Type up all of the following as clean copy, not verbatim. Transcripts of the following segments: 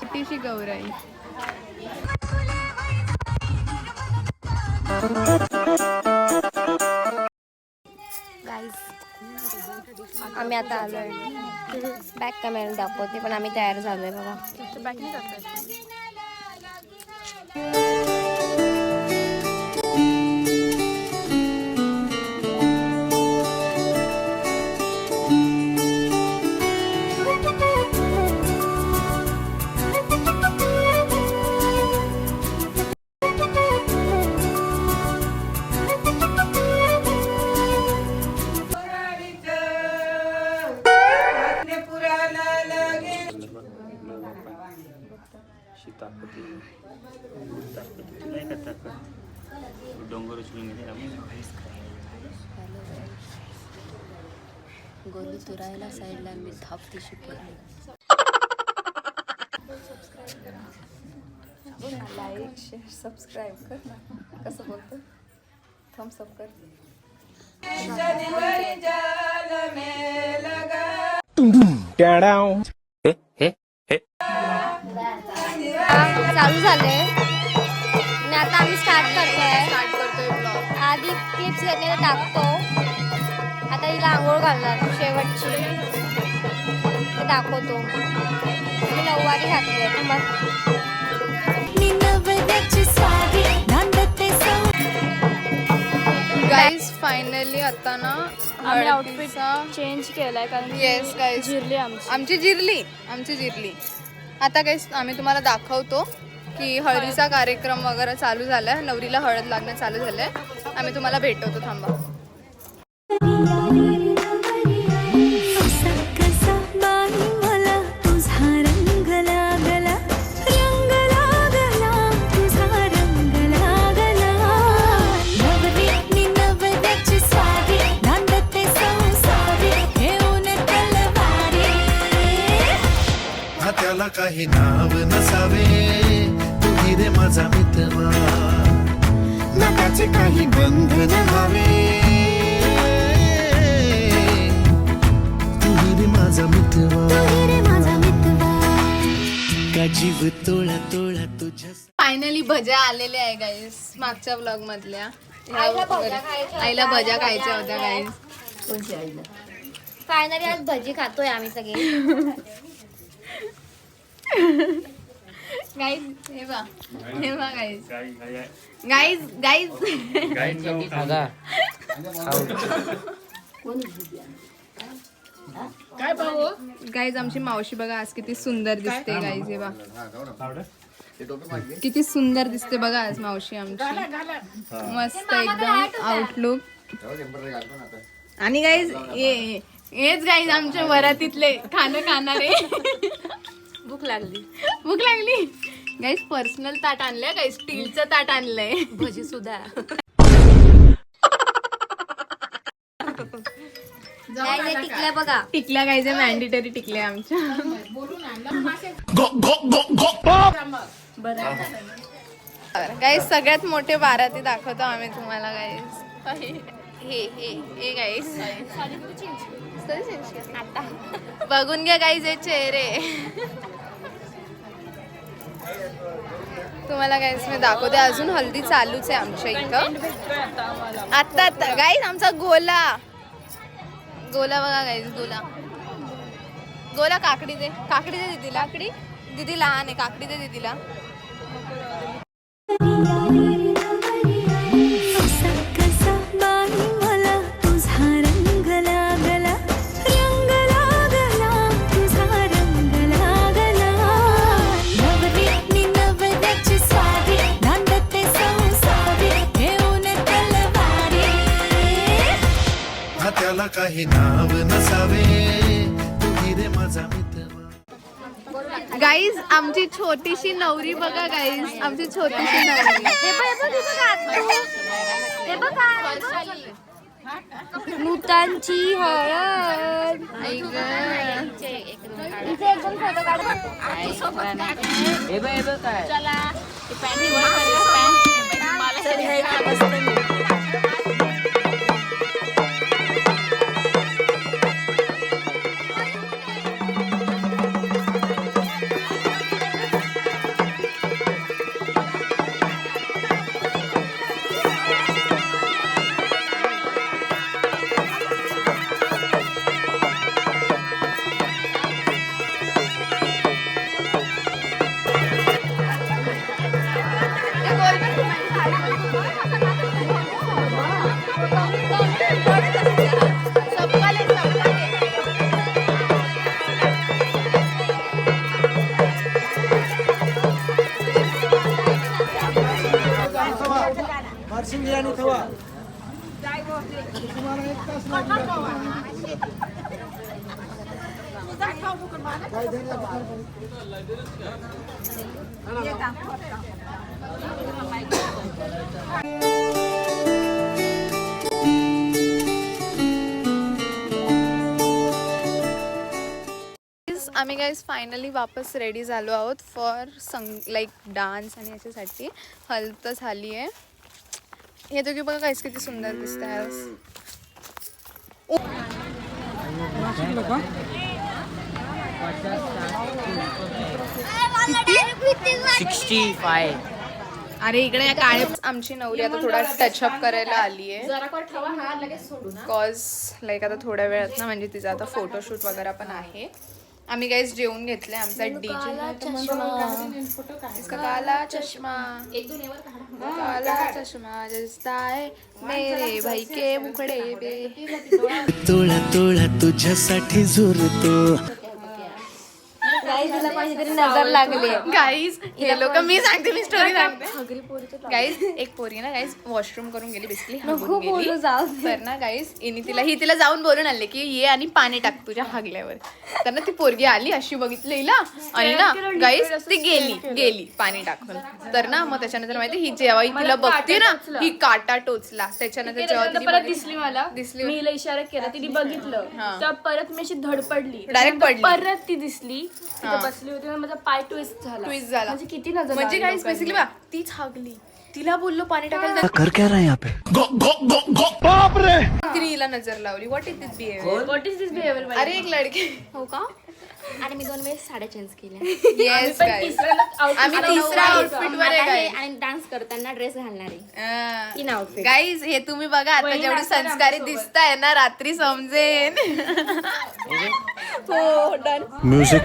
छोटीशी गौराई. आम्ही आता आलोय. बॅक कॅमेरा दाखवते पण आम्ही तयार झालोय बघा. डोंगर उचलून गोलू तुरायला साईडला मी थापती शिकवली. लाईक शेअर सबस्क्राईब कर ना. कसं बोलतो थम्स अप कर. चालू झालंय आणि आता आम्ही स्टार्ट करतोय ब्लॉग. आधी क्लिप्स घेतलेले टाकतो. आता हिला आंघोळ घालणार शेवटची ते दाखवतो. मी नऊवारी घातली आहे मग. गाईज फायनली आता ना आम्ही आउटफिट चेंज केलाय कारण येस गाईज जिरली आमची जिरली. आता गाईज आम्ही तुम्हाला दाखवतो की हळदीचा कार्यक्रम वगैरे चालू झालाय. नवरीला हळद लागणं चालू झालंय. आम्ही तुम्हाला भेटवतो. थांबा. त्याला काही नाव नसावे, तू रे माझा मित्र, नाकाचे काही बंधन व्हावे, तू रे माझा मित्र, का जीव तोळा तोळा तुझ्या. फायनली भज्या आलेल्या आहे गाईज मागच्या ब्लॉग मधल्या. आईला भज्या खायच्या होत्या गाईज. फायनली आज भजी खातोय आम्ही सगळे. गाईज हे बा गाईज काय पाहू गाईज. आमची मावशी बघा आज किती सुंदर दिसते गाईज. हे बा किती सुंदर दिसते बघा आज मावशी आमची. मस्त एकदम आउटलुक. आणि गाईज हेच गाईज आमच्या वरातीतले खाणं खाणारे. भूक लागली गाईज. पर्सनल ताट आणलंय गाईज. स्टीलचं ताट आणलंय. भजी सुद्धा टिकल्या बघा. टिकल्या गाईज मॅन्डेटरी टिकल्या आमच्या. गाईज सगळ्यात मोठे बाराती दाखवतो आम्ही तुम्हाला गाईज. हे गाईज आता बघून घ्या गाईज हे चेहरे. तुम्हाला गाईज मी दाखवते. अजून हल्दी चालूच आहे आमच्या इथं. आता गाईज आमचा गोला बघा गाईज. गोला काकडी दे दीदीला. दीदी लहान आहे. काकडी दे दीदीला. त्याला काही नाव नसावे, तू रे माझा मित्र. गाईज आमची छोटीशी नवरी बघा गाईज. आमची छोटीशी नवरी. नूतनची हळद. आम्ही गाईज फायनली वापस रेडी झालो आहोत फॉर लाईक डान्स आणि याच्यासाठी. हलत झाली आहे. हे दोघी बघा गाईज किती सुंदर दिसत आहे. 65. अरे इकडे या काळे आमची नवरी आता थोडा टचअप करायला आली आहे. कॉज लाईक आता थोड्या वेळात ना म्हणजे तिचा आता फोटोशूट वगैरे पण आहे. आम्ही गाईज जेवून घेतले. आमचा इसका काला चष्मा काला चष्मा जसता है मेरे भाई के मुखडे पे. तोळा तोळा तुझ्यासाठी झुरतो. नजर लागली. गाईज हे लोक मी सांगते मी स्टोरी सांगते. गाईज एक पोरी ना गाईज वॉशरूम करून गेली बेसिकली गेली. तर ना गाईज तिला जाऊन बोलून आले की ये आणि पाणी टाक तुझ्या हागल्यावर. तर ना ती पोरगी आली अशी बघितली हिला आणि ना गाईज ती गेली पाणी टाकून. तर ना मग त्याच्यानंतर माहिती ही जेव्हा तिला बघते ना ही काटा टोचला. त्याच्यानंतर जेव्हा परत दिसली मला दिसली मी हिला इशारा केला तिने बघितलं तेव्हा परत मी अशी धडपडली डायरेक्ट पडली. परत ती दिसली तिथे बसली होती आणि माझा पाय ट्विस्ट झाला म्हणजे किती नजर म्हणजे गाईज बेसिकली बा तीच हागली. तिला बोललो पाणी टाकायला कर क्या रहा है यहाँ पे? बाप रे. तिने हिला नजर लावली. What is this behaviour. What is this behaviour. अरे एक लडके. हो का. आणि मी 2 वेळेस साड्या चेंज केल्या. येस गाईज आम्ही तिसरा आउटफिट वर आहे आणि डान्स करताना ड्रेस घालणार आहे. 3 आउटफिट. गाईज हे तुम्ही बघा आता जेवढी संस्कारी दिसताय ना रात्री समजेन. हो डन. म्युझिक.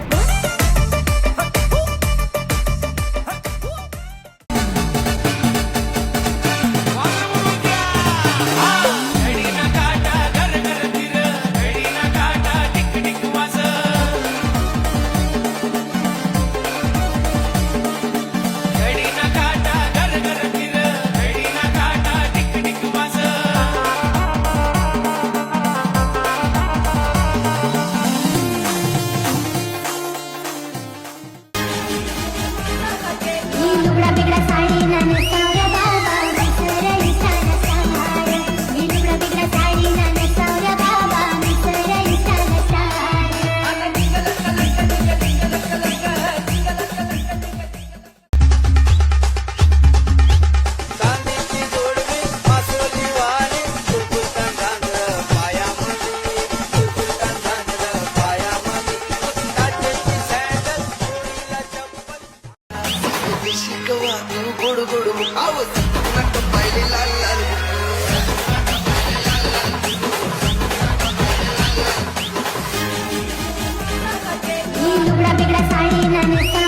बिगड़ा साड़ी